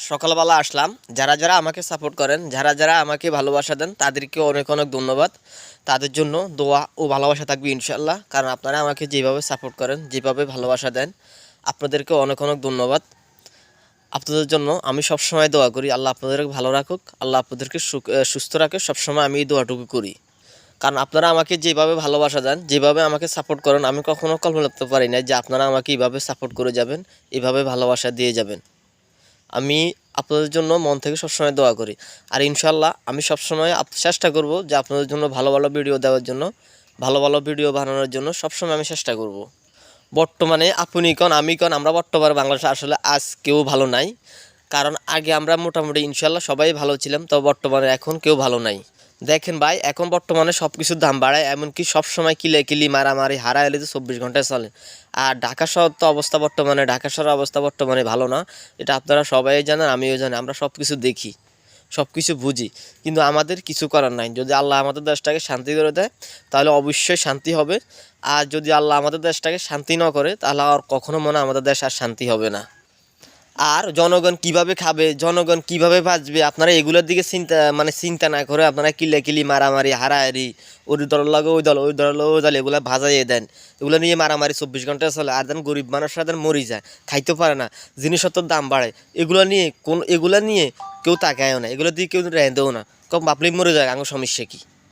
সকালবেলা আসলাম। যারা যারা আমাকে সাপোর্ট করেন, যারা যারা আমাকে ভালোবাসা দেন, তাদেরকে অনেক অনেক ধন্যবাদ। তাদের জন্য দোয়া ও ভালোবাসা থাকবে ইনশাল্লাহ। কারণ আপনারা আমাকে যেভাবে সাপোর্ট করেন, যেভাবে ভালোবাসা দেন, আপনাদেরকে অনেক অনেক ধন্যবাদ। আপনাদের জন্য আমি সবসময় দোয়া করি, আল্লাহ আপনাদেরকে ভালো রাখুক, আল্লাহ আপনাদেরকে সুস্থ রাখুক। সবসময় আমি এই দোয়াটুকু করি। কারণ আপনারা আমাকে যেভাবে ভালোবাসা দেন, যেভাবে আমাকে সাপোর্ট করেন, আমি কখনো কল্পনা করতে পারি না যে আপনারা আমাকে এইভাবে সাপোর্ট করে যাবেন, এইভাবে ভালোবাসা দিয়ে যাবেন। আমি আপনাদের জন্য মন থেকে সবসময় দোয়া করি। আর ইনশাল্লাহ আমি সবসময় চেষ্টা করব যে আপনাদের জন্য ভালো ভালো ভিডিও দেওয়ার জন্য, ভালো ভালো ভিডিও বানানোর জন্য সবসময় আমি চেষ্টা করব। বর্তমানে আপনি কন আমি কন, আমরা বর্তমানে বাংলাদেশে আসলে আজ কেউ ভালো নাই। কারণ আগে আমরা মোটামুটি ইনশাল্লাহ সবাই ভালো ছিলাম, তবে বর্তমানে এখন কেউ ভালো নাই। দেখেন ভাই, এখন বর্তমানে সব কিছুর দাম বাড়ায়, এমনকি সবসময় কিলি মারামারি হারাইলে তো 24 ঘন্টায় চলে। আর ঢাকা শহর তো অবস্থা বর্তমানে, ঢাকা শহরের অবস্থা বর্তমানে ভালো না। এটা আপনারা সবাই জানেন, আমিও জানি। আমরা সব কিছু দেখি, সব কিছু বুঝি, কিন্তু আমাদের কিছু করার নাই। যদি আল্লাহ আমাদের দেশটাকে শান্তি করে দেয়, তাহলে অবশ্যই শান্তি হবে। আর যদি আল্লাহ আমাদের দেশটাকে শান্তি না করে, তাহলে আর কখনো মনে হয় আমাদের দেশ আর শান্তি হবে না। আর জনগণ কিভাবে খাবে, জনগণ কিভাবে বাঁচবে, আপনারা এগুলোর দিকে চিন্তা না করে আপনারা কিলি মারামারি হারাহারি, ওই দল লাগে ওই দল, ওই দল ওই দল, এগুলো ভাজাইয়ে দেন। এগুলো নিয়ে মারামারি 24 ঘন্টা চলে। আর দেন গরিব মানুষরা দেন মরি যায়, খাইতে পারে না, জিনিসপত্রের দাম বাড়ে। এগুলো নিয়ে কেউ তাকায়ও না, এগুলো দিয়ে কেউ রেঁধেও না। কম বাপলি মরে যায়, আমার সমস্যা কী?